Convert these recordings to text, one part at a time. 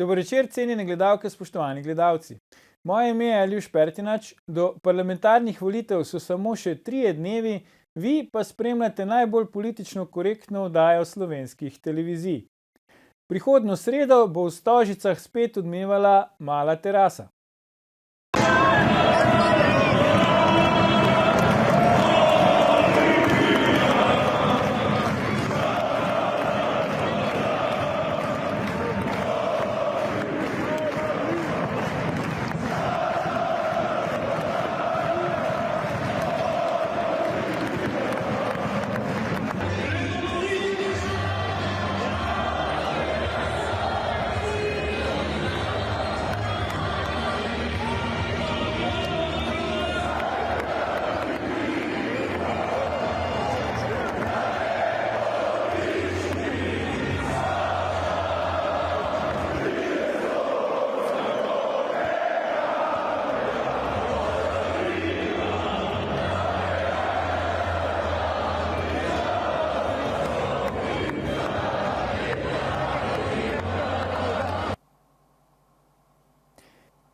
Dober večer, cenjene gledalke, spoštovani gledalci. Moje ime je Aljuš Pertinač, do parlamentarnih volitev so samo še 3 dnevi, vi pa spremljate najbolj politično korektno oddajo slovenskih televizij. Prihodnjo sredo bo v Stožicah spet odmevala Mala terasa.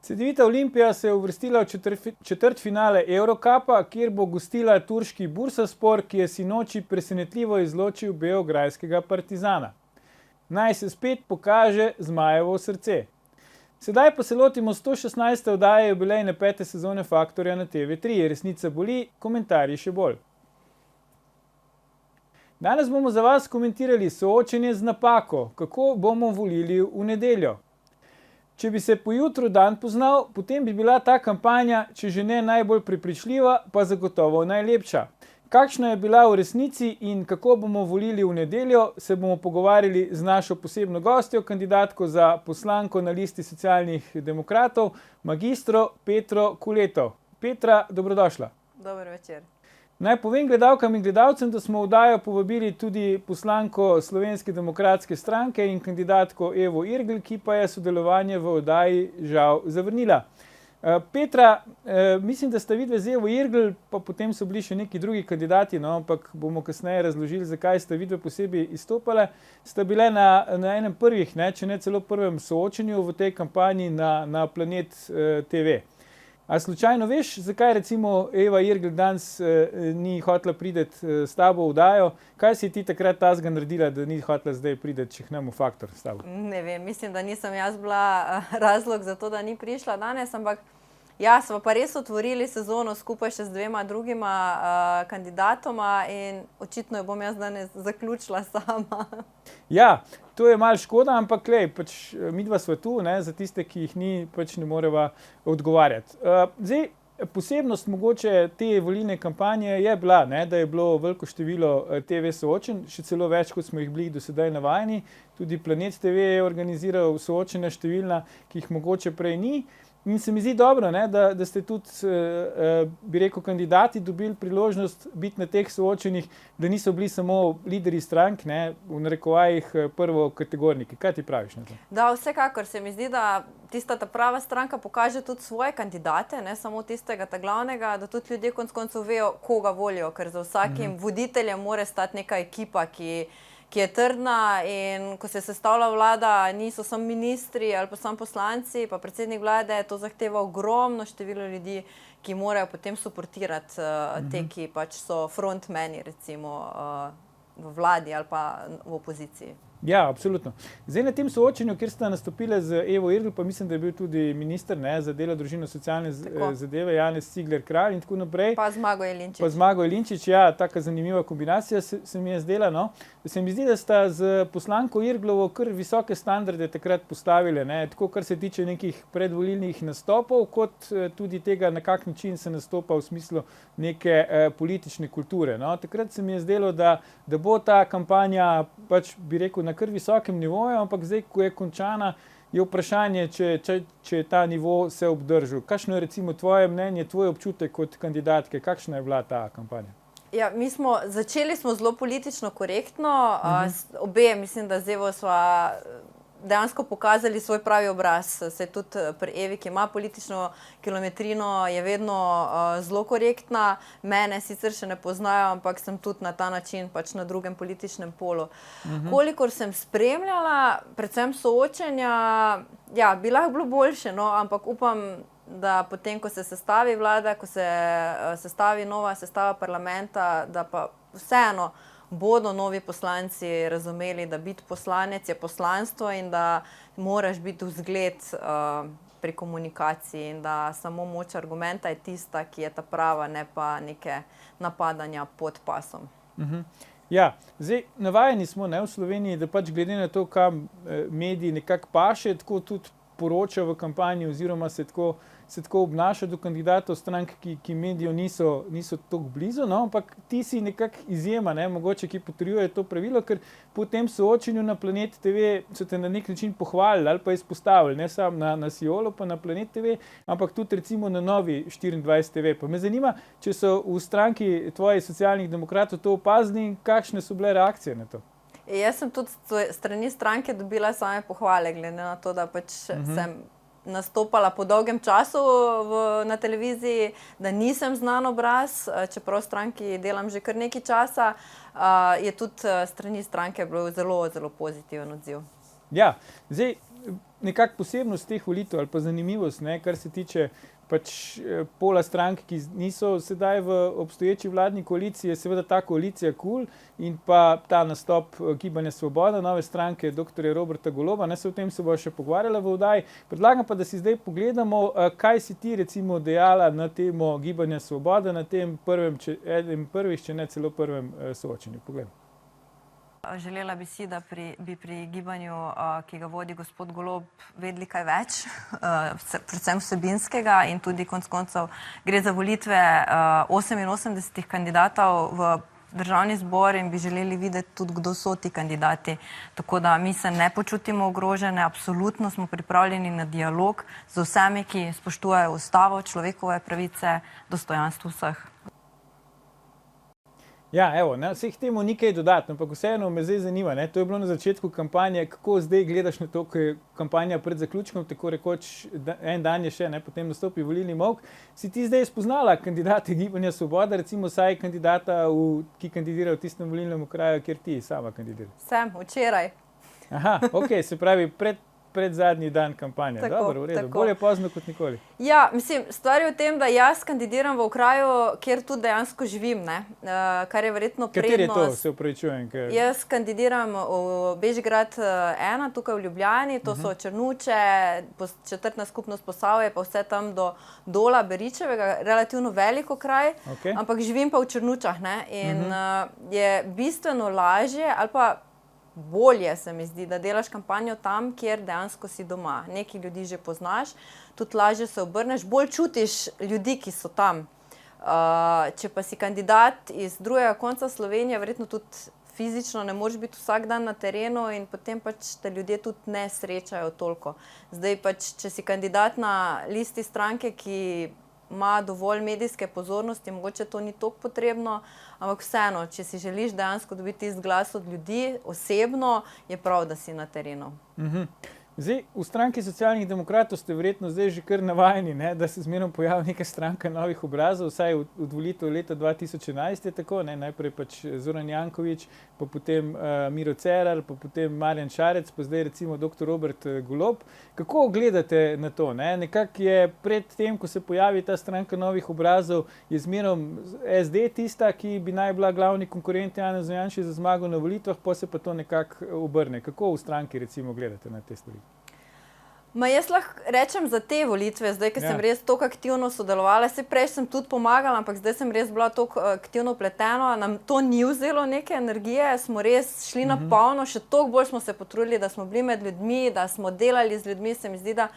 Cedevita Olimpija se je uvrstila v četrtfinale Eurocupa, kjer bo gostila turški Bursaspor, ki je sinoči presenetljivo izločil beograjskega Partizana. Naj se spet pokaže zmajevo srce. Sedaj pa se lotimo 116. oddaje jubilejne 5. sezone Faktorja na TV3. Resnica boli, komentarji še bolj. Danes bomo za vas komentirali soočenje z napako, kako bomo volili v nedeljo. Če bi se po jutru dan poznal, potem bi bila ta kampanja, če že ne najbolj prepričljiva, pa zagotovo najlepša. Kakšna je bila v resnici in kako bomo volili v nedeljo, se bomo pogovarjali z našo posebno gostjo, kandidatko za poslanko na listi Socialnih demokratov, magistro Petro Kuleto. Petra, dobrodošla. Dober večer. Naj povem gledalkam in gledalcem, da smo v oddajo povabili tudi poslanko Slovenske demokratske stranke in kandidatko Evo Irgl, ki pa je sodelovanje v oddaji žal zavrnila. Petra, mislim, da sta vidve z Evo Irgl, pa potem so bili še neki drugi kandidati, no, ampak bomo kasneje razložili, zakaj sta vidve posebej izstopale, sta bile na enem prvih, če ne celo prvem soočenju v tej kampanji na Planet TV. A slučajno veš, zakaj recimo Eva Irgl danes ni hotela priti s tabo v oddajo? Kaj si ti takrat tazga naredila, da ni hotela zdaj priti, če k nam v Faktor s tabo? Ne vem, mislim, da nisem jaz bila razlog za to, da ni prišla danes, ampak ja, smo pa res otvorili sezono skupaj še z 2 drugima kandidatoma in očitno jo bom jaz danes zaključila sama. Ja, to je malo škoda, ampak lej, midva sva tu, za tiste, ki jih ni, ne moreva odgovarjati. Zdaj, posebnost mogoče te volilne kampanje je bila, da je bilo veliko število TV soočenj, še celo več, kot smo jih bili do sedaj navajeni. Tudi Planet TV je organiziral soočenja številna, ki jih mogoče prej ni. In se mi zdi dobro, da ste tudi, bi rekel, kandidati dobili priložnost biti na teh soočenjih, da niso bili samo lideri strank, v narekovajih prvokategorniki. Kaj ti praviš na to? Da, vsekakor se mi zdi, da tista ta prava stranka pokaže tudi svoje kandidate, ne samo tistega ta glavnega, da tudi ljudje konec koncev vejo, koga volijo, ker za vsakim voditeljem mora stati neka ekipa, ki je trdna, in ko se sestavlja vlada, niso samo ministri ali pa samo poslanci, pa predsednik vlade, to zahteva ogromno število ljudi, ki morajo potem suportirati te, ki pač so frontmeni recimo v vladi ali pa v opoziciji. Ja, absolutno. Zdaj na tem soočenju, kjer sta nastopile z Evo Irgl, pa mislim, da je bil tudi minister za delo, družino, socialne zadeve, Janez Cigler Kralj in tako naprej. Pa Zmago Jelinčič, ja, taka zanimiva kombinacija se mi je zdela, no. Se mi zdi, da sta z poslanko Irglovo kar visoke standarde takrat postavile, tako kar se tiče nekih predvolilnih nastopov, kot tudi tega, na kak način se nastopa v smislu neke politične kulture, no. Takrat se mi je zdelo, da bo ta kampanja, bi rekel, na kar visokem nivoju, ampak zdaj, ko je končana, je vprašanje, če je ta nivo se obdržal. Kakšno je recimo tvoje mnenje, tvoj občutek kot kandidatke, kakšna je bila ta kampanja? Ja, začeli smo zelo politično korektno, obe, mislim, da z Evo sva dejansko pokazali svoj pravi obraz. Se tudi pri Evi, ki ima politično kilometrino, je vedno zelo korektna. Mene sicer še ne poznajo, ampak sem tudi na ta način pač na drugem političnem polu. Kolikor sem spremljala, predvsem soočenja, ja, bi lahko bilo boljše, no, ampak upam, da potem, ko se sestavi vlada, ko se sestavi nova sestava parlamenta, da pa vseeno bodo novi poslanci razumeli, da biti poslanec je poslanstvo in da moraš biti vzgled pri komunikaciji in da samo moč argumenta je tista, ki je ta prava, ne pa neke napadanja pod pasom. Ja, zdaj navajeni smo, ne, v Sloveniji, da pač glede na to, kam mediji nekako paše, tako tudi poroča v kampanji oziroma se tako obnaša do kandidatov strank, ki medijev niso tako blizu, no, ampak ti si nekako izjema, ne, mogoče, ki potrjuje to pravilo, ker po tem soočenju na Planet TV so te na nek način pohvalili ali pa izpostavili, ne samo na Siolu pa na Planet TV, ampak tudi recimo na Novi 24 TV. Pa me zanima, če so v stranki tvojih Socialnih demokratov to opazili in kakšne so bile reakcije na to? Jaz sem tudi strani stranke dobila same pohvale, glede na to, da pač sem nastopala po dolgem času na televiziji, da nisem znan obraz, čeprav stranki delam že kar nekaj časa, je tudi strani stranke bil zelo, zelo pozitiven odziv. Ja, zdaj nekako posebnost teh volitev ali pa zanimivost, ne, kar se tiče pač pola strank, ki niso sedaj v obstoječi vladni koaliciji, je seveda ta koalicija KUL in pa ta nastop Gibanja Svoboda, nove stranke dr. Roberta Goloba, ne, se o tem se bo še pogovarjala v oddaji. Predlagam pa, da si zdaj pogledamo, kaj si ti recimo dejala na temo Gibanja Svoboda, na tem enem prvih, če ne celo prvem soočenju. Poglejmo. Želela bi si, da bi pri gibanju, ki ga vodi gospod Golob, vedeli kaj več, predvsem vsebinskega in tudi konec koncev gre za volitve 88 kandidatov v državni zbor in bi želeli videti tudi, kdo so ti kandidati. Tako da mi se ne počutimo ogrožene, absolutno smo pripravljeni na dialog z vsemi, ki spoštujejo ustavo, človekove pravice, dostojanstvo vseh. Ja, evo, na vseh temu ni kaj dodati, ampak vseeno me zdaj zanima, ne, to je bilo na začetku kampanje, kako zdaj gledaš na to, ko je kampanja pred zaključkom, tako rekoč en dan je še, ne, potem nastopi volilni molk. Si ti zdaj spoznala kandidate Gibanja Svoboda, recimo saj kandidata, ki kandidira v tistem volilnem okraju, kjer ti sama kandidiraš? Sem, včeraj. Aha, ok, se pravi pred zadnji dan kampanje. Tako, dobro, v redu. tako. Bolje pozno kot nikoli. Ja, mislim, stvar je v tem, da jaz kandidiram v okraju, kjer tudi dejansko živim, ne? Kar je verjetno prednost. Kateri je to, se upravičujem? Jaz kandidiram v Bežigrad 1, tukaj v Ljubljani, to so Črnuče, četrtna skupnost Posavje, pa vse tam do Dola Beričevega, relativno velik okraj, ampak živim pa v Črnučah, ne? In je bistveno lažje ali pa bolje se mi zdi, da delaš kampanjo tam, kjer dejansko si doma. Nekaj ljudi že poznaš, tudi lažje se obrneš, bolj čutiš ljudi, ki so tam. Če pa si kandidat iz drugega konca Slovenije, verjetno tudi fizično ne moreš biti vsak dan na terenu in potem pač te ljudje tudi ne srečajo toliko. Zdaj pač, če si kandidat na listi stranke, ki ima dovolj medijske pozornosti, mogoče to ni toliko potrebno, ampak vseeno, če si želiš dejansko dobiti tisti glas od ljudi osebno, je prav, da si na terenu. Zdaj, v stranki Socialnih demokratov ste verjetno zdaj že kar navajeni, ne, da se zmerno pojavi neka stranka novih obrazov, vsaj od volitev leta 2011 je tako, ne, najprej pač Zoran Janković, pa potem Miro Cerar, pa potem Marjan Šarec, pa zdaj recimo dr. Robert Golob. Kako gledate na to? Ne? Nekako je pred tem, ko se pojavi ta stranka novih obrazov, je zmerom SD tista, ki bi naj bila glavni konkurent Janezu Janši za zmago na volitvah, pa se pa to nekako obrne. Kako v stranki recimo gledate na te stvari? Jaz lahko rečem za te volitve, zdaj, ker sem res toliko aktivno sodelovala, prej sem tudi pomagala, ampak zdaj sem res bila toliko aktivno vpletena, nam to ni vzelo neke energije, smo res šli na polno, še toliko bolj smo se potrudili, da smo bili med ljudmi, da smo delali z ljudmi, se mi zdi, da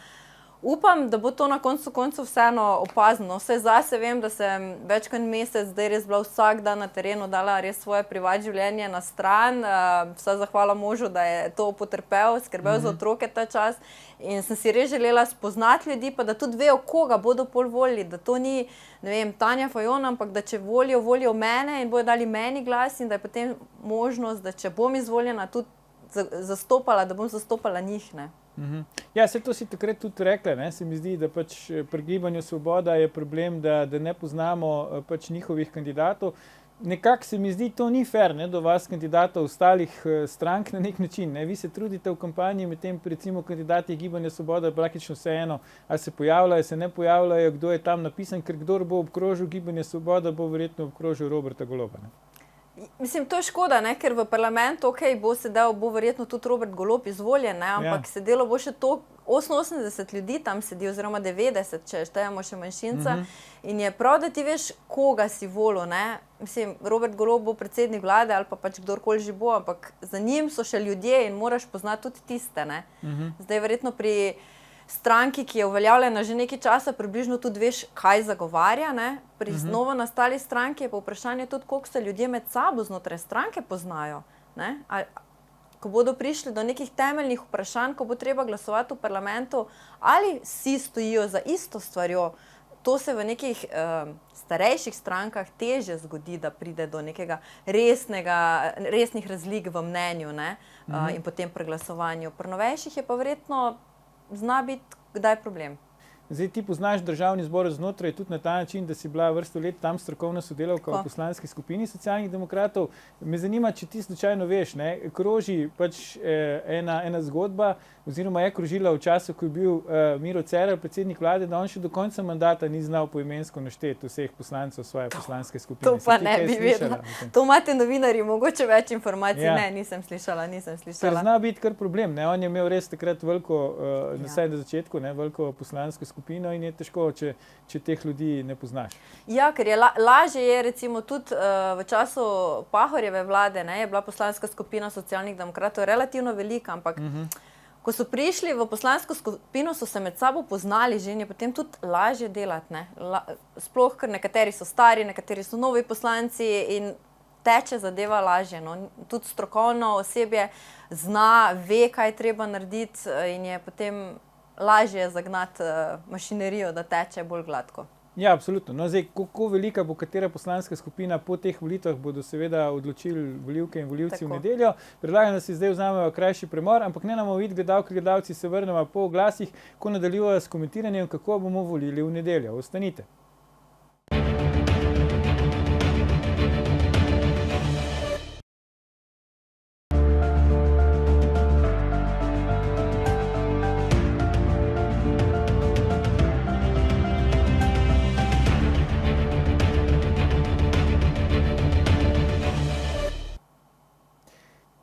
upam, da bo to na koncu vseeno opazno. Vse zase vem, da sem več kot mesec zdaj res bila vsak dan na terenu, dala res svoje privat življenje na stran, vsa zahvala možu, da je to potrpel, skrbel za otroke ta čas in sem si res želela spoznati ljudi, pa da tudi vejo, koga bodo pol volili, da to ni, ne vem, Tanja Fajon, ampak da če volijo mene in bojo dali meni glas in da je potem možnost, da če bom izvoljena, tudi zastopala, da bom zastopala njih. Ne. Ja, se to si takrat tudi rekla, ne? Se mi zdi, da pač pri Gibanju Svoboda je problem, da ne poznamo pač njihovih kandidatov. Nekako se mi zdi, to ni fair, ne, do vas kandidatov ostalih strank na nek način. Ne. Vi se trudite v kampanji, medtem recimo kandidati Gibanja Svoboda praktično vseeno, ali se pojavljajo, se ne pojavljajo, kdo je tam napisan, ker kdor bo obkrožil Gibanje Svoboda, bo verjetno obkrožil Roberta Goloba. Ne. Mislim, to je škoda, ne, ker v parlamentu, bo verjetno tudi Robert Golob izvoljen, ne, ampak sedelo bo še to 88 ljudi tam sedi, oziroma 90, če štejemo še manjšinca. In je prav, da ti veš, koga si volil, ne. Mislim, Robert Golob bo predsednik vlade ali pa pač kdorkoli že bo, ampak za njim so še ljudje in moraš poznati tudi tiste, ne. Zdaj verjetno pri stranki, ki je uveljavljena že nekaj časa, približno tudi veš, kaj zagovarja, ne. Pri novo nastali stranki je pa vprašanje tudi, koliko se ljudje med sabo znotraj stranke poznajo, ne. Ko bodo prišli do nekih temeljnih vprašanj, ko bo treba glasovati v parlamentu, ali vsi stojijo za isto stvarjo. To se v nekih starejših strankah težje zgodi, da pride do nekega resnih razlik v mnenju, ne, in potem pri glasovanju. Pri novejših je pa verjetno zna biti kdaj problem. Zdaj, ti poznaš državni zbor znotraj tudi na ta način, da si bila vrsto let tam strokovna sodelavka v poslanski skupini Socialnih demokratov. Me zanima, če ti slučajno veš, ne, kroži pač ena zgodba, oziroma je krožila v času, ko je bil Miro Cerar predsednik vlade, da on še do konca mandata ni znal poimensko našteti vseh poslancev svoje poslanske skupine. To pa ne bi vedela. To imate novinarji mogoče več informacij. Ja. Ne, nisem slišala. Ker zna biti kar problem, ne. On je imel res takrat veliko, vsaj na začetku, ne, veliko poslansko skupino in je težko, če teh ljudi ne poznaš. Ja, ker je lažje je recimo tudi v času Pahorjeve vlade, ne, je bila poslanska skupina Socialnih demokratov relativno velika, ampak ko so prišli v poslansko skupino, so se med sabo poznali že in je potem tudi lažje delati, ne. Sploh, ker nekateri so stari, nekateri so novi poslanci in teče zadeva lažje, no. Tudi strokovno osebje zna, ve, kaj treba narediti in je potem lažje zagnati mašinerijo, da teče bolj gladko. Ja, absolutno. No, zdaj, kako velika bo katera poslanska skupina po teh volitvah, bodo seveda odločili volivke in volivci v nedeljo. Predlagam, da si zdaj vzamemo krajši premor, ampak ne nam videti, gledalci se vrnemo po oglasih, ko nadaljujejo s komentiranjem, kako bomo volili v nedeljo. Ostanite.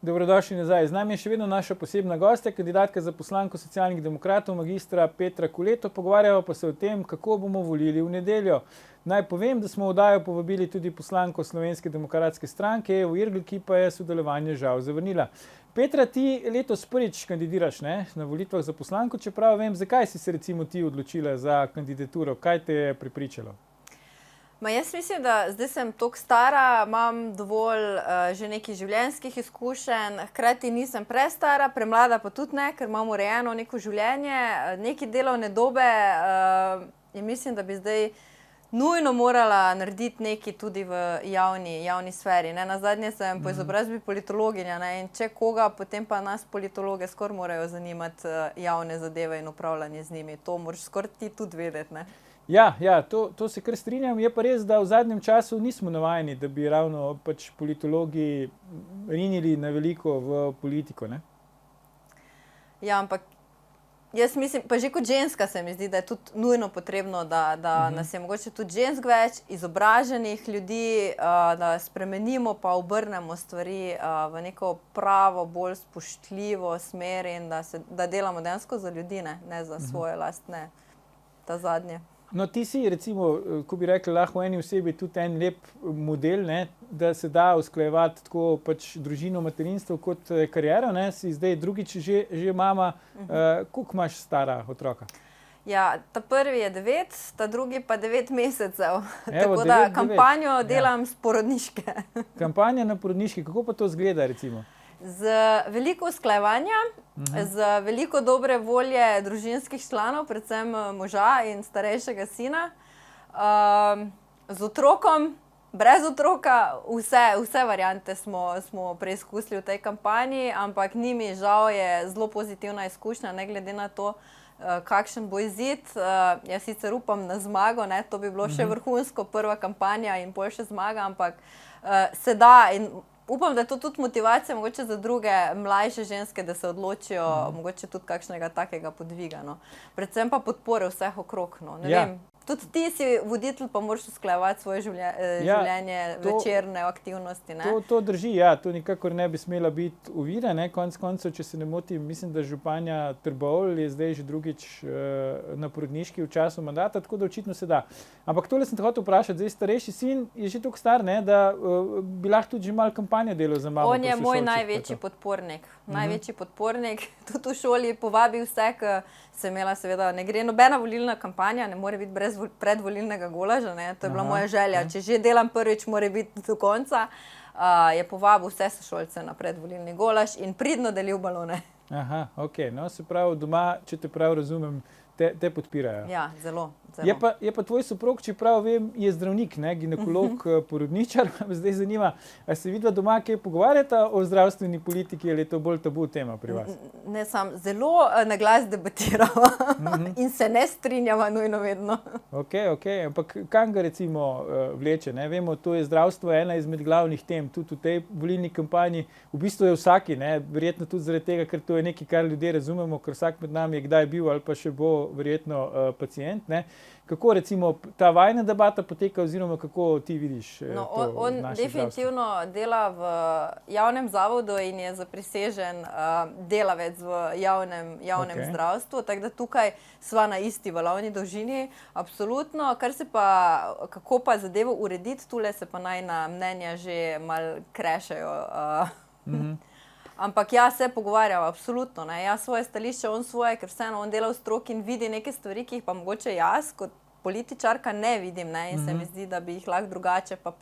Dobrodošli nazaj. Z nami je še vedno naša posebna gostja, kandidatka za poslanko Socialnih demokratov, magistra Petra Kuleto. Pogovarjamo pa se o tem, kako bomo volili v nedeljo. Naj povem, da smo v oddajo povabili tudi poslanko Slovenske demokratske stranke, Evo Irgl, ki pa je sodelovanje žal zavrnila. Petra, ti letos prvič kandidiraš, ne, na volitvah za poslanko, čeprav vem, zakaj si se recimo ti odločila za kandidaturo, kaj te je prepričalo? Jaz mislim, da zdaj sem toliko stara, imam dovolj že nekih življenjskih izkušenj, hkrati nisem prestara, premlada pa tudi ne, ker imam urejeno neko življenje, neke delovne dobe in mislim, da bi zdaj nujno morala narediti nekaj tudi v javni sferi. Ne? Nazadnje sem po izobrazbi politologinja, ne? In če koga, potem pa nas politologe skoraj morajo zanimati javne zadeve in upravljanje z njimi. To moraš skoraj ti tudi vedeti, ne? Ja, to se kar strinjam. Je pa res, da v zadnjem času nismo navajeni, da bi ravno pač politologi rinili na veliko v politiko, ne? Ja, ampak jaz mislim, pa že kot ženska se mi zdi, da je tudi nujno potrebno, da nas je mogoče tudi žensk več, izobraženih ljudi, da spremenimo pa obrnemo stvari v neko pravo, bolj spoštljivo smer in da delamo dejansko za ljudi, ne za svoje lastne, ta zadnje. No, ti si recimo, ko bi rekli, lahko v eni osebi tudi en lep model, ne, da se da usklajevati tako pač družino, materinstvo kot kariero, ne, si zdaj drugič že mama. Koliko imaš stara otroka? Ja, ta prvi je 9, ta drugi pa 9 mesecev. Tako da kampanjo delam s porodniške. Kampanja na porodniški, kako pa to izgleda recimo? Z veliko usklajevanja, z veliko dobre volje družinskih članov, predvsem moža in starejšega sina, z otrokom, brez otroka, vse variante smo preizkusili v tej kampanji, ampak njimi žal je zelo pozitivna izkušnja, ne glede na to, kakšen bo izid. Jaz sicer upam na zmago, ne, to bi bilo še vrhunsko, prva kampanja in pol še zmaga, ampak se da in upam, da je to tudi motivacija mogoče za druge mlajše ženske, da se odločijo mogoče tudi kakšnega takega podviga. No. Predvsem pa podpore vseh okrog. No. Ne vem. Tudi ti si voditelj, pa moraš usklajevati svoje življenje, večerne aktivnosti. Ne? To drži, ja, to nikakor ne bi smela biti ovira, ne, konec koncev, če se ne motim, mislim, da županja Trbovlj je zdaj že drugič na porodniški v času mandata, tako da očitno se da. Ampak tole sem te hotel vprašati, zdaj starejši sin je že toliko star, ne, da bi lahko tudi že malo kampanje delal za mamo. On je moj največji podpornik, tudi v šoli povabi vse, ki sem imela seveda, ne gre nobena volilna kampanja, ne more biti brez predvolilnega golaža, ne? To je bila moja želja. Če že delam prvič, mora biti do konca. Je povabil vse sošolce na predvolilni golaž in pridno delil balone. Aha, ok. No, se pravi, doma, če te prav razumem, te podpirajo. Ja, zelo. Je pa tvoj soprog, čeprav vem, je zdravnik, ne, ginekolog, porodničar. Zdaj zanima, a se vidva doma kaj pogovarjata o zdravstveni politiki ali je to bolj tabu tema pri vas? Ne, zelo na glas debatirava in se ne strinjava nujno vedno. Ok, ampak kam ga recimo vleče? Ne? Vemo, to je zdravstvo ena izmed glavnih tem, tudi v tej volilni kampanji. V bistvu je vsaki, ne? Verjetno tudi zaradi tega, ker to je nekaj, kar ljudje razumemo, ker vsak med nami je kdaj bil ali pa še bo verjetno pacient. Ne? Kako recimo ta vajna debata poteka oziroma kako ti vidiš on definitivno dela v javnem zavodu in je zaprisežen delavec v javnem zdravstvu, tako da tukaj sva na isti valovni dolžini, absolutno. Kako pa zadevo urediti, tule se pa najina mnenja že malo krešajo. Ampak ja, se pogovarjava, absolutno. Ne. Jaz svoje stališče, on svoje, ker vseeno on dela v stroki in vidi neke stvari, ki jih pa mogoče jaz kot političarka ne vidim. Ne. In se mi zdi, da bi jih lahko drugače pa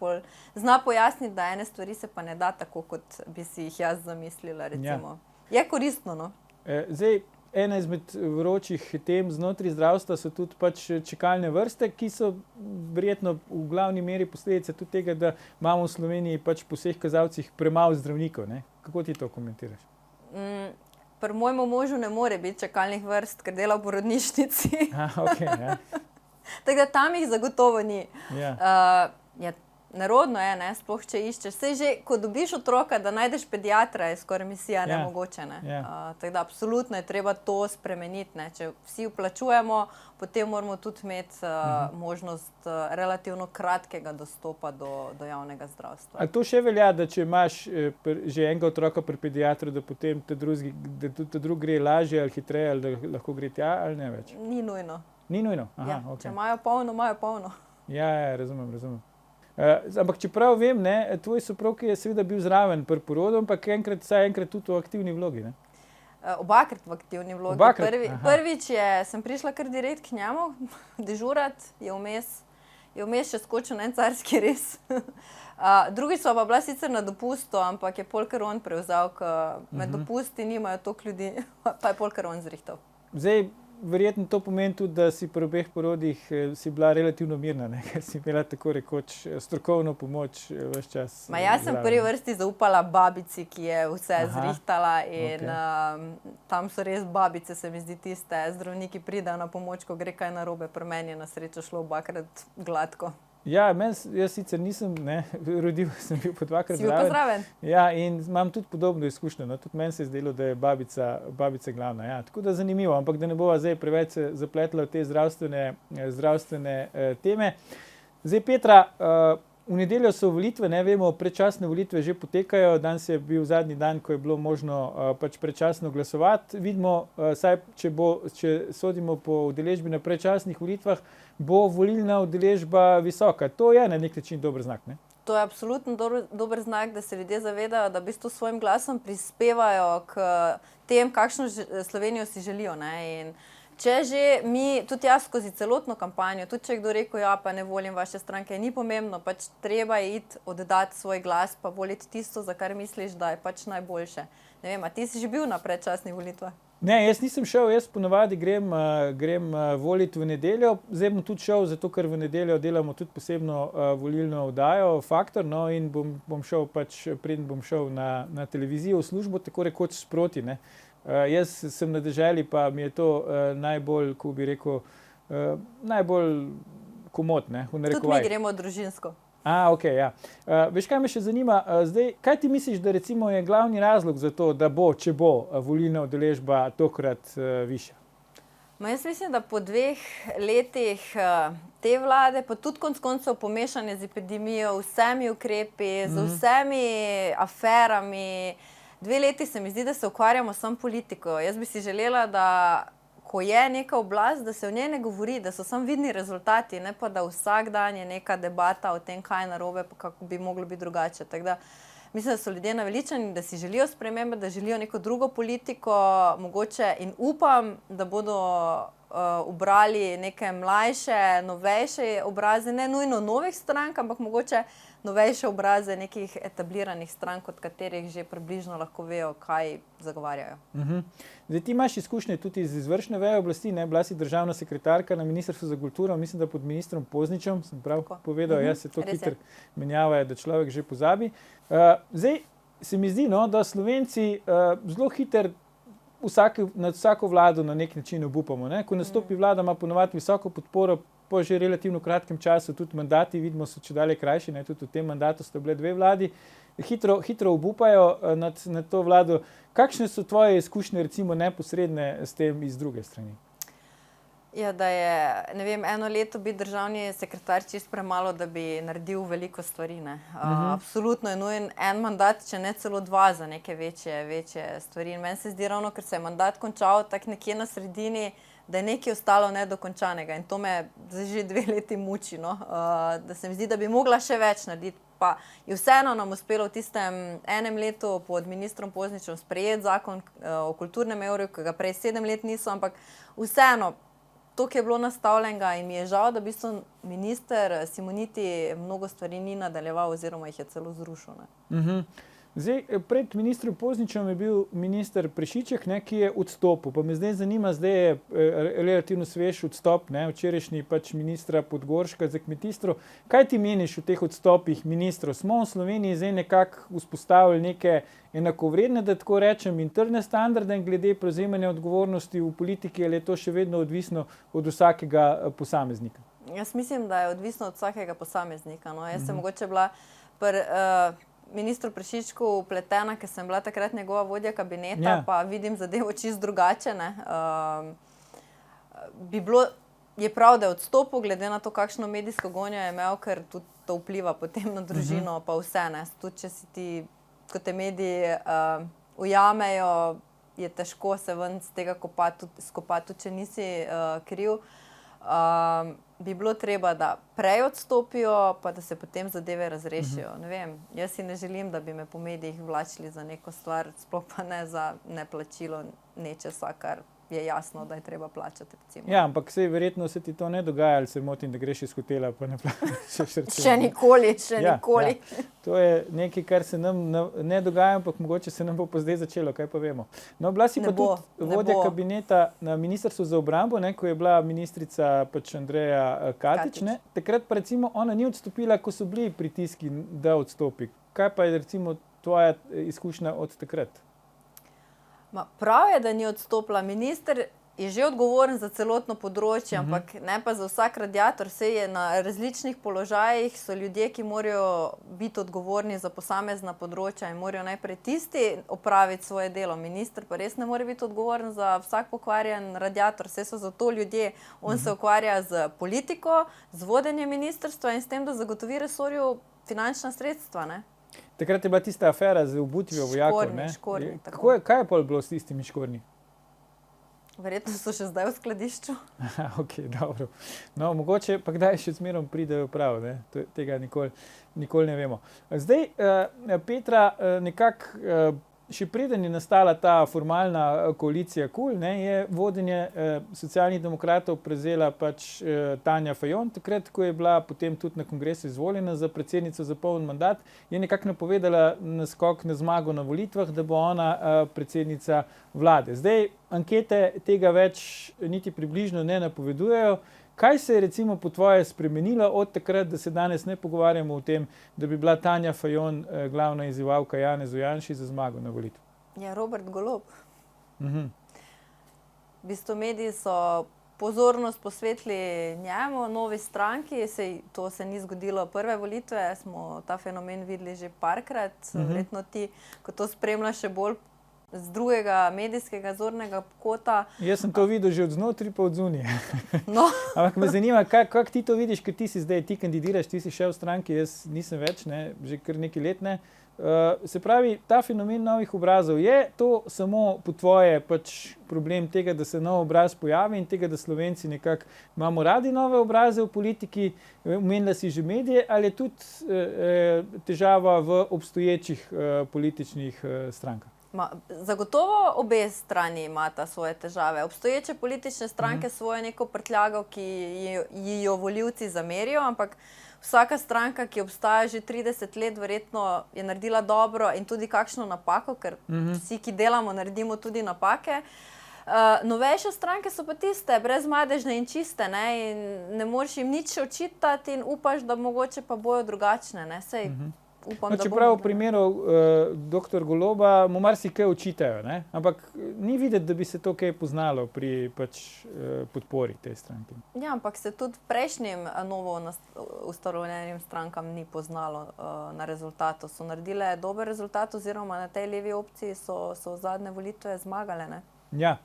zna pojasniti, da ene stvari se pa ne da tako, kot bi si jih jaz zamislila, recimo. Je koristno, no. Zdaj, ena izmed vročih tem znotraj zdravstva so tudi pač čakalne vrste, ki so verjetno v glavni meri posledice tudi tega, da imamo v Sloveniji pač po vseh kazalcih premalo zdravnikov. Ne? Kako ti to komentiraš? Pri mojemu možu ne more biti čakalnih vrst, ker dela v porodnišnici. Tako da tam jih zagotovo ni. Nerodno je, ne, sploh če iščeš. Saj že, ko dobiš otroka, da najdeš pediatra, je skoraj misija nemogoče. Ne. Tako da absolutno je treba to spremeniti. Ne. Če vsi vplačujemo, potem moramo tudi imeti možnost relativno kratkega dostopa do javnega zdravstva. A to še velja, da če imaš že enega otroka pri pediatru, da potem ta drug gre lažje ali hitreje, ali da lahko gre tja, ali ne več? Ni nujno. Ni nujno? Aha, Če imajo polno, imajo polno. Ja, razumem. Ampak čeprav vem, ne, tvoj soprog je seveda bil zraven pri porodu, ampak vsaj enkrat tudi v aktivni vlogi, ne? Obakrat v aktivni vlogi. Prvič sem prišla kar direkt k njemu dežurat, je vmes še skočil en carski res. Drugič sva pa bila sicer na dopustu, ampak je pol kar on prevzel, ker med dopusti nimajo toliko ljudi, pa je pol kar on zrihtal. Zdaj, verjetno to pomeni tudi, da si pri obeh porodih si bila relativno mirna, ne? Ker si imela tako rekoč strokovno pomoč ves čas. Jaz sem prvi vrsti zaupala babici, ki je vse zrihtala in tam so res babice, se mi zdi, tiste zdravniki pridejo na pomoč, ko gre kaj narobe. Pri meni je na srečo šlo obakrat gladko. Ja, jaz sicer nisem, ne, rodil sem bil po dvakrat zraven. Si bil pa zraven? Ja, in imam tudi podobno izkušnjo. No. Tudi meni se je zdelo, da je babica glavna. Ja. Tako da zanimivo, ampak da ne bova zdaj preveč zapletla v te zdravstvene teme. Zdaj, Petra, v nedeljo so volitve, ne vemo, predčasne volitve že potekajo. Danes je bil zadnji dan, ko je bilo možno pač predčasno glasovati. Vidimo, saj če sodimo po udeležbi na predčasnih volitvah, bo volilna udeležba visoka. To je na nek način dober znak, ne? To je absolutno dober znak, da se ljudje zavedajo, da v bistvu svojim glasom prispevajo k tem, kakšno Slovenijo si želijo. Ne? In če že mi, tudi jaz skozi celotno kampanjo, tudi če je kdo rekel, ja, pa ne volim vaše stranke, ni pomembno, pač treba je iti oddati svoj glas, pa voliti tisto, za kar misliš, da je pač najboljše. Ne vem, a ti si že bil na predčasnih volitvah? Ne, jaz nisem šel, jaz ponovadi grem voliti v nedeljo. Zdaj bom tudi šel, zato ker v nedeljo delamo tudi posebno volilno oddajo, Faktor, no, in bom šel preden bom šel na televizijo v službo, tako rekoč sproti, ne. Jaz sem na deželi, pa mi je to najbolj, ko bi rekel, najbolj komot, ne, v narekovaj. Tudi mi gremo družinsko. Okej, ja. Veš, kaj me še zanima, zdaj, kaj ti misliš, da recimo je glavni razlog za to, da bo, če bo, volilna udeležba tokrat višja? Jaz mislim, da po 2 letih te vlade, pa tudi konec koncev pomešane z epidemijo, vsemi ukrepi, z vsemi aferami, 2 leti se mi zdi, da se ukvarjamo samo politiko. Jaz bi si želela, da ko je neka oblast, da se o njej ne govori, da so samo vidni rezultati, ne pa da vsak dan je neka debata o tem, kaj je narobe, pa kako bi moglo biti drugače. Tako da mislim, da so ljudje naveličani, da si želijo spremembe, da želijo neko drugo politiko, mogoče in upam, da bodo ubrali neke mlajše, novejše obraze, ne nujno novih strank, ampak mogoče novejše obraze nekih etabliranih strank, od katerih že približno lahko vejo, kaj zagovarjajo. Zdaj, ti imaš izkušnje tudi iz izvršne veje oblasti, ne? Bila si državna sekretarka na Ministrstvu za kulturo, mislim, da pod ministrom Pozničem, sem prav povedal, jaz se to hitro menjavajo, da človek že pozabi. Zdaj, se mi zdi, no, da Slovenci zelo hitro nad vsako vlado na nek način obupamo, ne? Ko nastopi vlada, ima ponovadi visoko podporo, po že relativno kratkem času, tudi mandati, vidimo, so čedalje krajši, ne? Tudi v tem mandatu sta bile 2 vladi, hitro obupajo nad to vlado. Kakšne so tvoje izkušnje, recimo neposredne, s tem iz druge strani? Ja, da je, ne vem, 1 leto biti državni sekretar čisto premalo, da bi naredil veliko stvari, ne. Absolutno je nujen en mandat, če ne celo 2 za neke večje stvari. In meni se zdi ravno, ker se je mandat končal tako nekje na sredini, da je nekaj ostalo nedokončanega. In to me že 2 leti muči, no. Da se mi zdi, da bi mogla še več narediti. Pa je vseeno nam uspelo v tistem 1 letu pod ministrom Pozničem sprejeti zakon o kulturnem evru, ki ga prej 7 let niso, ampak vseeno, to, ki je bilo nastavljenega, in mi je žal, da v bistvu minister Simoniti mnogo stvari ni nadaljeval oziroma jih je celo zrušil, ne. Zdaj, pred ministrom Pozničem je bil minister Prešiček, ne, ki je odstopil. Pa me zdaj zanima, zdaj je relativno svež odstop, ne, včerajšnji ministra Podgorška za kmetijstvo. Kaj ti meniš o teh odstopih ministrov? Smo v Sloveniji zdaj nekako vzpostavili neke enakovredne, da tako rečem, in trdne standarde glede prevzemanja odgovornosti v politiki, ali je to še vedno odvisno od vsakega posameznika? Jaz mislim, da je odvisno od vsakega posameznika, no. Jaz sem mogoče bila ministru Prešičku vpletena, ker sem bila takrat njegova vodja kabineta, pa vidim zadevo čisto drugače, ne. Je prav, da je odstopil, glede na to, kakšno medijsko gonjo je imel, ker tudi to vpliva potem na družino, pa vse, ne. Tudi če si ti, ko te mediji ujamejo, je težko se ven z tega skopati, tudi če nisi kriv. Bi bilo treba, da prej odstopijo, pa da se potem zadeve razrešijo. Ne vem, jaz si ne želim, da bi me po medijih vlačili za neko stvar, sploh pa ne za neplačilo nečesa, kar je jasno, da je treba plačati, recimo. Ja, ampak saj verjetno se ti to ne dogaja, ali se motim, da greš iz hotela, pa ne plačaš. Še nikoli. Ja. To je nekaj, kar se nam ne dogaja, ampak mogoče se nam bo pa zdaj začelo, kaj pa vemo. No, bila si pa tudi vodja kabineta na Ministrstvu za obrambo, ne, ko je bila ministrica Andreja Katič, ne. Takrat pa recimo ona ni odstopila, ko so bili pritiski, da odstopi. Kaj pa je recimo tvoja izkušnja od takrat? Prav je, da ni odstopila. Minister je že odgovoren za celotno področje, ampak ne pa za vsak radiator. Saj je na različnih položajih, so ljudje, ki morajo biti odgovorni za posamezna področja in morajo najprej tisti opraviti svoje delo. Minister pa res ne more biti odgovoren za vsak pokvarjen radiator. Saj so zato ljudje. On se ukvarja z politiko, z vodenjem ministrstva in s tem, da zagotovi resorju finančna sredstva, ne. Takrat je bila tista afera z obutvijo vojakov, ne? Škornji. Kaj je pol bilo s tistimi Škornji? Verjetno so še zdaj v skladišču. Okej, dobro. No, mogoče pa kdaj še zmerom pridejo prav, ne? Tega nikoli ne vemo. Zdaj, Petra, nekako še preden je nastala ta formalna koalicija KUL, je vodenje Socialnih demokratov prevzela pač Tanja Fajon, takrat, ko je bila potem tudi na kongresu izvoljena za predsednico za poln mandat, je nekako napovedala naskok na zmago na volitvah, da bo ona predsednica vlade. Zdaj ankete tega več niti približno ne napovedujejo. Kaj se je recimo po tvoje spremenilo od takrat, da se danes ne pogovarjamo o tem, da bi bila Tanja Fajon glavna izzivalka Janezu Janši za zmago na volitvah? Ja, Robert Golob. V bistvu mediji so pozornost posvetili njemu, novi stranki, to se ni zgodilo prve volitve, smo ta fenomen videli že parkrat, verjetno ti, ko to spremljaš še bolj z drugega medijskega zornega kota. Jaz sem to videl že od znotri pa od zunije. No. Ampak me zanima, kako ti to vidiš, ker ti si zdaj, ti kandidiraš, ti si še v stranki, jaz nisem več, že kar nekaj let ne. Se pravi, ta fenomen novih obrazov, je to samo po tvoje pač problem tega, da se nov obraz pojavi in tega, da Slovenci nekako imamo radi nove obraze v politiki, omenila si že medije, ali je tudi težava v obstoječih političnih strankah? Zagotovo obe strani imata svoje težave. Obstoječe politične stranke svojo neko prtljago, ki jo volivci zamerijo, ampak vsaka stranka, ki obstaja že 30 let, verjetno je naredila dobro in tudi kakšno napako, ker vsi, ki delamo, naredimo tudi napake. Novejše stranke so pa tiste, brezmadežne in čiste, in ne moreš jim nič očitati in upaš, da mogoče pa bojo drugačne. Sej, upam, čeprav v primeru dr. Goloba mu marsikaj očitajo, ampak ni videti, da bi se to kaj poznalo pri podpori tej stranki. Ja, ampak se tudi prejšnjim novo ustanovljenim strankam ni poznalo na rezultatu. So naredile dober rezultat oziroma na tej levi opciji so zadnje volitve zmagale. Ja.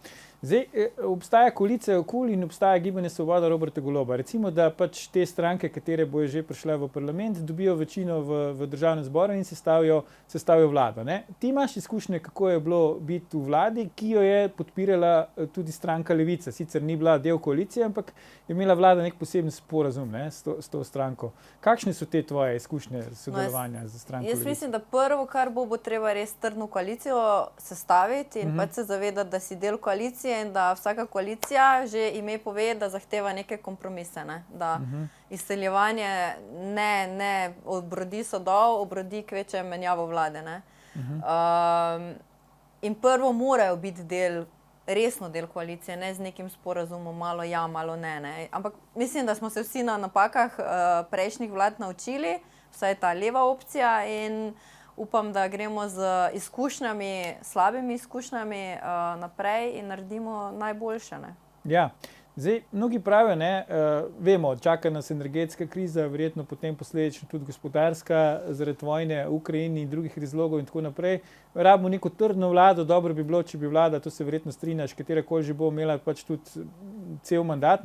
Zdaj, obstaja koalicija KUL in obstaja Gibanje Svoboda Roberta Goloba. Recimo, da pač te stranke, katere bojo že prišle v parlament, dobijo večino v državnem zboru in sestavijo vlado. Ti imaš izkušnje, kako je bilo biti v vladi, ki jo je podpirala tudi stranka Levica. Sicer ni bila del koalicije, ampak je imela vlada nek poseben sporazum s to stranko. Kakšne so te tvoje izkušnje sodelovanja z stranko Levica? Jaz mislim, da prvo, kar bo treba res trdno koalicijo sestaviti in pač se zavedati, da si del koalicije in da vsaka koalicija že ime pove, da zahteva neke kompromise, da izseljevanje ne obrodi sadov, obrodi kvečje menjavo vlade. In prvo morajo biti resno del koalicije, ne z nekim sporazumom, malo ja, malo ne. Ampak mislim, da smo se vsi na napakah prejšnjih vlad naučili, vsaj ta leva opcija, in upam, da gremo z izkušnjami, slabimi izkušnjami naprej in naredimo najboljše. Ja, zdaj mnogi pravijo, vemo, čaka nas energetska kriza, verjetno potem posledično tudi gospodarska, zaradi vojne v Ukrajini in drugih razlogov in tako naprej. Rabimo neko trdno vlado, dobro bi bilo, če bi vlada, to se verjetno strinjaš, katerakoli že bo imela pač tudi cel mandat.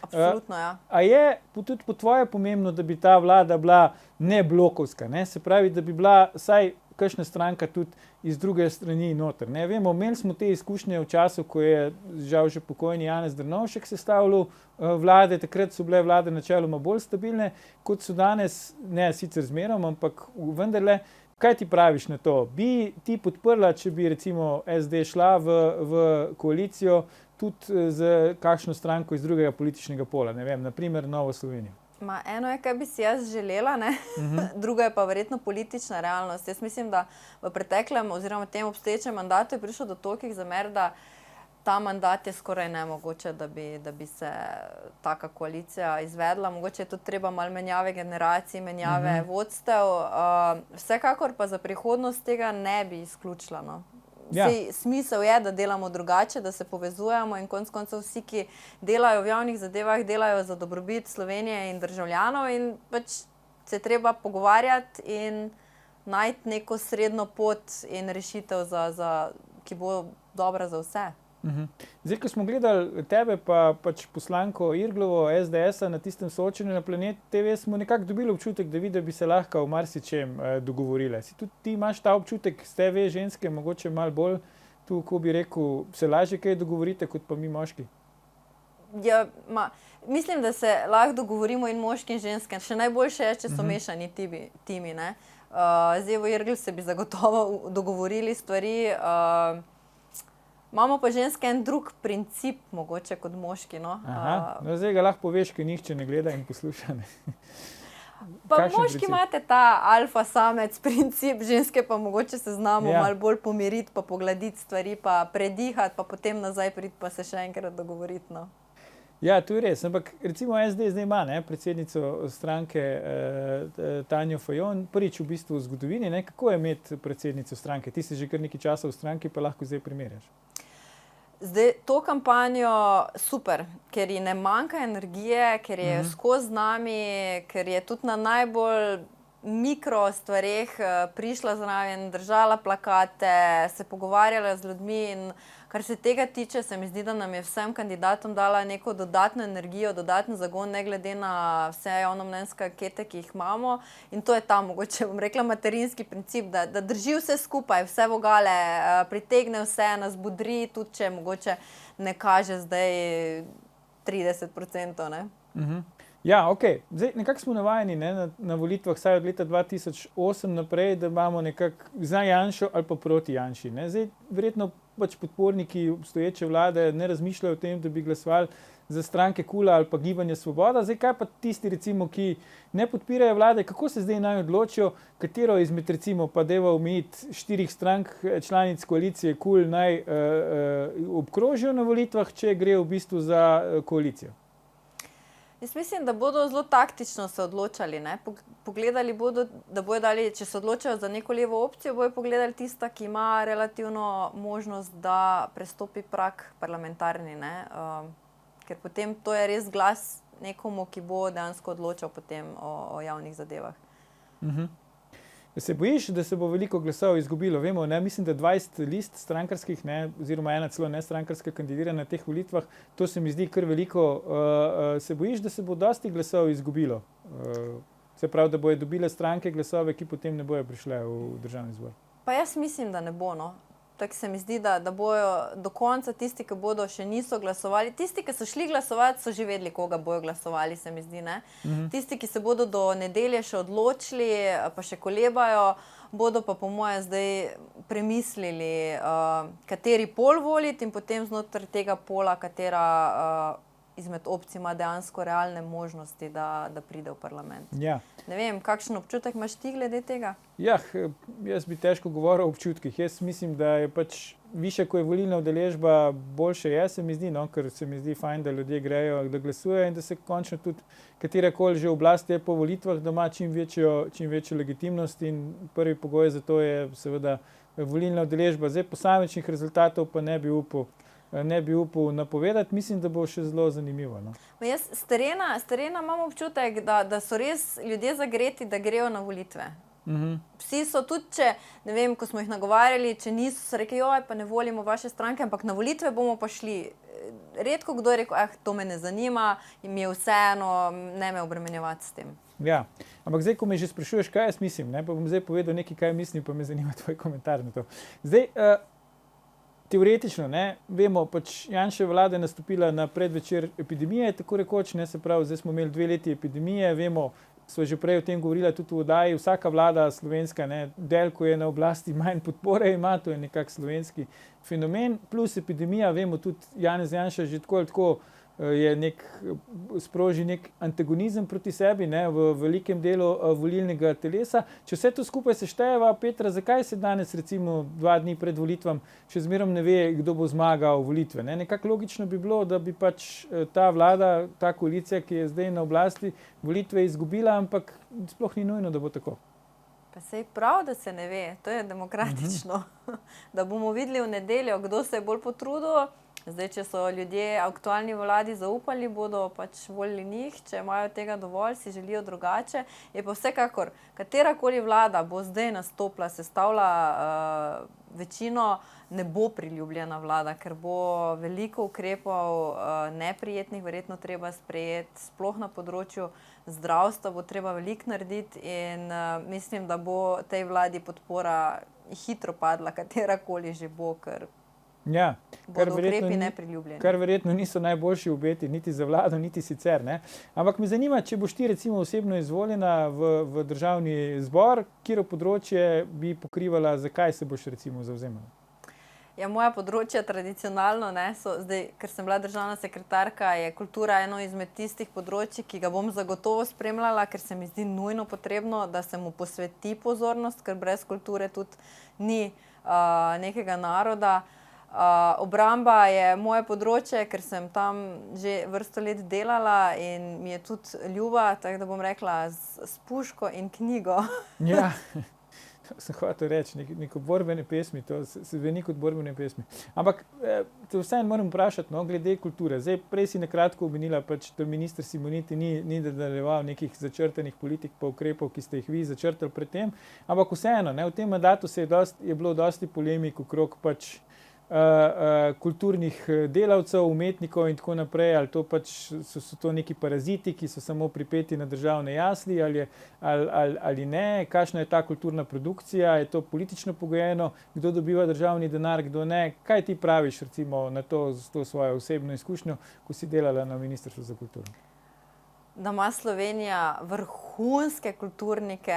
Absolutno, ja. A je tudi po tvoje pomembno, da bi ta vlada bila ne blokovska, se pravi, da bi bila vsaj kakšna stranka tudi iz druge strani noter. Vemo, imeli smo te izkušnje v času, ko je žal že pokojni Janez Drnovšek sestavljal vlade, takrat so bile vlade načeloma bolj stabilne, kot so danes, ne sicer zmerom, ampak vendarle. Kaj ti praviš na to? Bi ti podprla, če bi recimo SD šla v koalicijo tudi z kakšno stranko iz drugega političnega pola, naprimer Novo Slovenijo? Eno je, kaj bi si jaz želela, drugo je pa verjetno politična realnost. Jaz mislim, da v preteklem oziroma tem obstoječem mandatu je prišlo do tolikih zamer, da ta mandat je skoraj nemogoče, da bi se taka koalicija izvedla. Mogoče je tudi treba malo menjave generacij, menjave vodstev. Vsekakor pa za prihodnost tega ne bi izključila. Smisel je, da delamo drugače, da se povezujemo in konec koncev vsi, ki delajo v javnih zadevah, delajo za dobrobit Slovenije in državljanov in pač se je treba pogovarjati in najti neko srednjo pot in rešitev, ki bo dobra za vse. Zdaj, ko smo gledali tebe pa pač poslanko Irglovo SDS-a na tistem soočenju na Planet TV, smo nekako dobili občutek, da bi se lahko v marsičem dogovorile. Si tudi ti imaš ta občutek, ste ve ženske, mogoče malo bolj tu, ko bi rekel, se lažje kaj dogovorite, kot pa mi moški? Ja, mislim, da se lahko dogovorimo in moški in ženske. Še najboljše je, če so mešani timi. Z Evo Irgl se bi zagotovo dogovorili stvari. Imamo pa ženske en drug princip, mogoče kot moški. No? No, zdaj ga lahko poveš, ker nihče ne gleda in posluša. Ne? Pa Kakšen moški princip? imate ta alfa samec princip, ženske pa mogoče se znamo malo bolj pomiriti, pa pogladiti stvari, pa predihati, pa potem nazaj priti, pa se še enkrat dogovoriti. No. Ja, to je res, ampak recimo SD zdaj ima predsednico stranke Tanjo Fajon, prvič v bistvu v zgodovini. Kako je imeti predsednico stranke? Ti si že kar nekaj časa v stranki, pa lahko zdaj primerjaš. Zdaj, to kampanjo super, ker ji ne manjka energije, ker je skozi z nami, ker je tudi na najbolj mikro stvareh prišla zraven, držala plakate, se pogovarjala z ljudmi in kar se tega tiče, se mi zdi, da nam je vsem kandidatom dala neko dodatno energijo, dodatno zagon, ne glede na vse javnomnenjske ankete, ki jih imamo. In to je ta, mogoče bom rekla, materinski princip, da drži vse skupaj, vse vogale, pritegne vse, nas bodri, tudi če mogoče ne kaže zdaj 30%. Ne? Ja, ok. Zdaj, nekako smo navajeni na volitvah, saj od leta 2008 naprej, da imamo nekako za Janšo ali pa proti Janši. Zdaj, verjetno pač podporniki obstoječe vlade ne razmišljajo o tem, da bi glasovali za stranke KUL ali pa Gibanje Svoboda. Zdaj, kaj pa tisti, recimo, ki ne podpirajo vlade, kako se zdaj naj odločijo, katero izmed, recimo, pa deva omejiti 4 strank članic koalicije KUL naj obkrožijo na volitvah, če gre v bistvu za koalicijo? Jaz mislim, da bodo zelo taktično se odločali. Ne? Pogledali bodo, da bojo dali, če se odločajo za neko levo opcijo, bojo pogledali tista, ki ima relativno možnost, da prestopi prag parlamentarni. Ne? Ker potem to je res glas nekomu, ki bo dejansko odločal potem o javnih zadevah. Se bojiš, da se bo veliko glasov izgubilo? Vemo, mislim, da 20 list strankarskih, oziroma ena celo nestrankarska kandidira na teh volitvah, to se mi zdi kar veliko. Se bojiš, da se bo dosti glasov izgubilo? Se pravi, da bojo dobile stranke glasove, ki potem ne bojo prišle v državni zbor? Pa jaz mislim, da ne bo. No. Tako se mi zdi, da bojo do konca tisti, ki bodo še niso glasovali. Tisti, ki so šli glasovati, so že vedeli, koga bojo glasovali, se mi zdi. Ne? Tisti, ki se bodo do nedelje še odločili, pa še kolebajo, bodo pa po moje zdaj premislili, kateri pol voliti in potem znotraj tega pola, katera izmed opcij ima dejansko realne možnosti, da pride v parlament. Ja. Ne vem, kakšen občutek imaš ti glede tega? Ja, jaz bi težko govoril o občutkih. Jaz mislim, da je pač više, ko je volilna udeležba, boljše je, se mi zdi, ker se mi zdi fajn, da ljudje grejo, da glasujejo in da se končno tudi katerakoli že oblast je po volitvah, da ima čim večjo legitimnost in prvi pogoj za to je seveda volilna udeležba. Zdaj posamičnih rezultatov pa ne bi upal napovedati, mislim, da bo še zelo zanimivo. No? Jaz s terena imam občutek, da so res ljudje zagreti, da grejo na volitve. Vsi so tudi, če, ne vem, ko smo jih nagovarjali, če niso, so rekli, joj, pa ne volimo vaše stranke, ampak na volitve bomo pa šli. Redko kdo je rekel, to me ne zanima, mi je vseeno, ne me obremenjevati s tem. Ja, ampak zdaj, ko me že sprašuješ, kaj jaz mislim, pa bom zdaj povedal nekaj, kaj mislim, pa me zanima tvoj komentar na to. Zdaj, teoretično, vemo, pač Janševa vlada je nastopila na predvečer epidemije, tako rekoč, se pravi, zdaj smo imeli 2 leti epidemije, vemo, sva že prej o tem govorila tudi v oddaji, vsaka vlada slovenska, del, ko je na oblasti, manj podpore ima, to je nekak slovenski fenomen, plus epidemija, vemo tudi Janez Janša že tako ali tako je sproži nek antagonizem proti sebi v velikem delu volilnega telesa. Če vse to skupaj seštejeva, Petra, zakaj se danes recimo 2 dni pred volitvam še zmerom ne ve, kdo bo zmagal volitve? Nekako logično bi bilo, da bi pač ta vlada, ta koalicija, ki je zdaj na oblasti, volitve izgubila, ampak sploh ni nujno, da bo tako. Pa sej prav, da se ne ve, to je demokratično. Da bomo videli v nedeljo, kdo se je bolj potrudil. Zdaj, če so ljudje aktualni vladi zaupali, bodo pač volili njih, če imajo tega dovolj, si želijo drugače. Je pa vsekakor, katerakoli vlada bo zdaj nastopila, sestavila večino, ne bo priljubljena vlada, ker bo veliko ukrepov neprijetnih verjetno treba sprejeti, sploh na področju zdravstva bo treba veliko narediti in mislim, da bo tej vladi podpora hitro padla, katerakoli že bo, ker Ja, bodo ukrepi nepriljubljeni. Kar verjetno niso najboljši obeti, niti za vlado, niti sicer. Ne? Ampak me zanima, če boš ti recimo osebno izvoljena v državni zbor, katero področje bi pokrivala, zakaj se boš recimo zavzemala? Ja, moja področja tradicionalno, zdaj, ker sem bila državna sekretarka, je kultura eno izmed tistih področij, ki ga bom zagotovo spremljala, ker se mi zdi nujno potrebno, da se mu posveti pozornost, ker brez kulture tudi ni nekega naroda. Obramba je moje področje, ker sem tam že vrsto let delala in mi je tudi ljuba, tako da bom rekla s puško in knjigo. Ja. Sem hotel reči, neko borbene pesmi, to se zveni kot borbene pesmi. Ampak te vseeno moram vprašati, glede kulture. Zdaj, prej si nekratko omenila, da minister Simoniti ni nadaljeval nekih začrtanih politik pa ukrepov, ki ste jih vi začrtali pred tem, ampak vseeno, v tem mandatu je bilo dosti polemik okrog kulturnih delavcev, umetnikov in tako naprej, ali to so to neki paraziti, ki so samo pripeti na državne jasli ali ne, kakšna je ta kulturna produkcija, je to politično pogojeno, kdo dobiva državni denar, kdo ne. Kaj ti praviš recimo na to, z to svojo osebno izkušnjo, ko si delala na Ministrstvu za kulturo? Da ima Slovenija vrhunske kulturnike,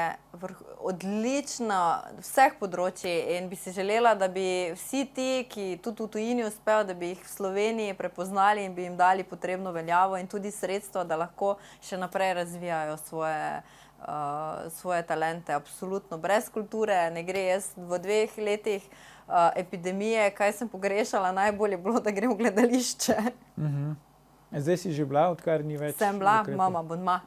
odlično vseh področji in bi si želela, da bi vsi ti, ki tudi v tujini uspejo, da bi jih v Sloveniji prepoznali in bi jim dali potrebno veljavo in tudi sredstva, da lahko še naprej razvijajo svoje talente. Absolutno. Brez kulture ne gre. Jaz v 2 letih epidemije, kaj sem pogrešala, najbolje bilo, da grem v gledališče. Zdaj si že bila, odkar ni več? Sem bila, mama bo doma.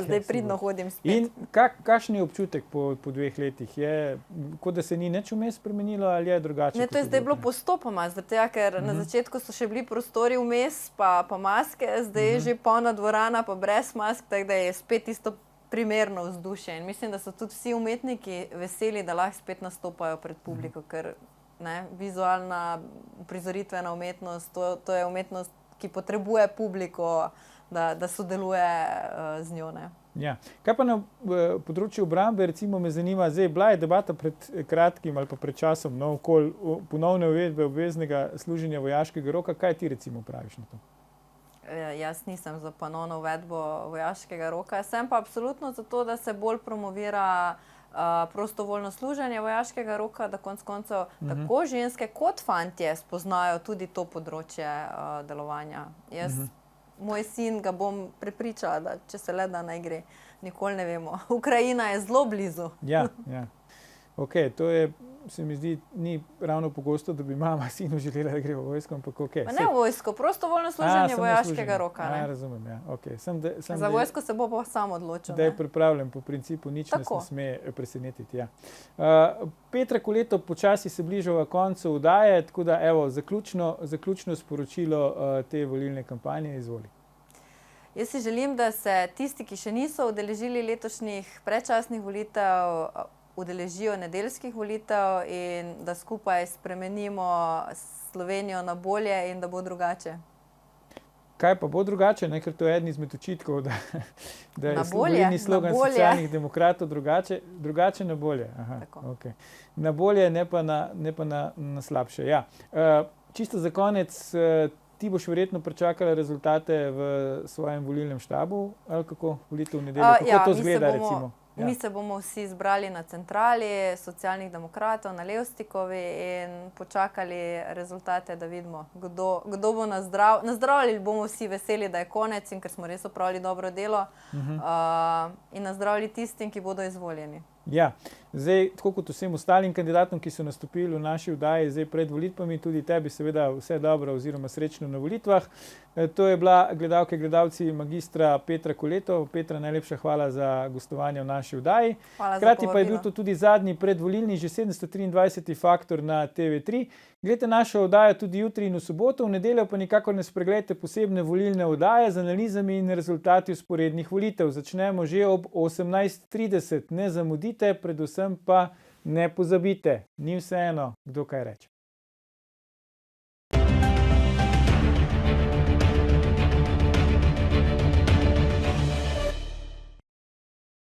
Zdaj pridno hodim spet. In kakšen je občutek po 2 letih? Je, kot da se ni nič vmes spremenilo ali je drugače? Ne, to je zdaj bilo postopoma, ker na začetku so še bili prostori vmes, pa maske, zdaj je že polna dvorana, pa brez mask, tako da je spet isto primerno vzdušje. In mislim, da so tudi vsi umetniki veseli, da lahko spet nastopajo pred publiko, ker vizualna uprizoritvena umetnost, to je umetnost, ki potrebuje publiko, da sodeluje z njo. Ja. Kaj pa na področju obrambe, recimo me zanima, zdaj bila je debata pred kratkim ali pa pred časom, okoli ponovne uvedbe obveznega služenja vojaškega roka. Kaj ti recimo praviš na to? Jaz nisem za ponovno uvedbo vojaškega roka, sem pa absolutno za to, da se bolj promovira prostovoljno služenje vojaškega roka, da konec koncev tako ženske kot fantje spoznajo tudi to področje delovanja. Moj sin ga bom prepričala, da če se le da naj gre, nikoli ne vemo. Ukrajina je zelo blizu. Ja. Ok, to je, se mi zdi, ni ravno pogosto, da bi mama sinu želela, da gre v vojsko, ampak ok. Pa ne v vojsko, prostovoljno služenje vojaškega roka. Razumem, ja. Okay. Za vojsko se bo pa sam odločil. Da je pripravljen po principu, nič nas ne sme presenetiti. Ja. Petra Koleto, počasi se bližava koncu oddaje, tako da evo, zaključno sporočilo te volilne kampanje, izvoli. Jaz si želim, da se tisti, ki še niso udeležili letošnjih predčasnih volitev, udeležijo nedeljskih volitev in da skupaj spremenimo Slovenijo na bolje in da bo drugače. Kaj pa bo drugače, ker to je eden izmed očitkov, da je volilni slogan Socialnih demokratov drugače na bolje. Aha, okay. Na bolje, ne pa na slabše. Ja. Čisto za konec, ti boš verjetno pričakala rezultate v svojem volilnem štabu, ali kako volitev v nedeljo? Kako to zgleda recimo? Mi se bomo vsi zbrali na centrali Socialnih demokratov na Levstikovi in počakali rezultate, da vidimo, kdo bo nazdrav. Nazdravljali bomo vsi veseli, da je konec in ker smo res opravili dobro delo in nazdravljali tistim, ki bodo izvoljeni. Ja, zdaj, tako kot vsem ostalim kandidatom, ki so nastopili v naši oddaji zdaj pred volitvami, tudi tebi seveda vse dobro oziroma srečno na volitvah. To je bila, gledalke, gledalci, magistra Petra Koleto. Petra, najlepša hvala za gostovanje v naši oddaji. Hkrati pa je bil to tudi zadnji predvolilni, že 723. Faktor na TV3. Glejte našo oddajo tudi jutri in v soboto, v nedeljo pa nikakor ne spregledajte posebne volilne oddaje z analizami in rezultati vzporednih volitev. Začnemo že ob 18:30. Ne zamudite, predvsem pa ne pozabite. Ni vseeno, kdo kaj reče.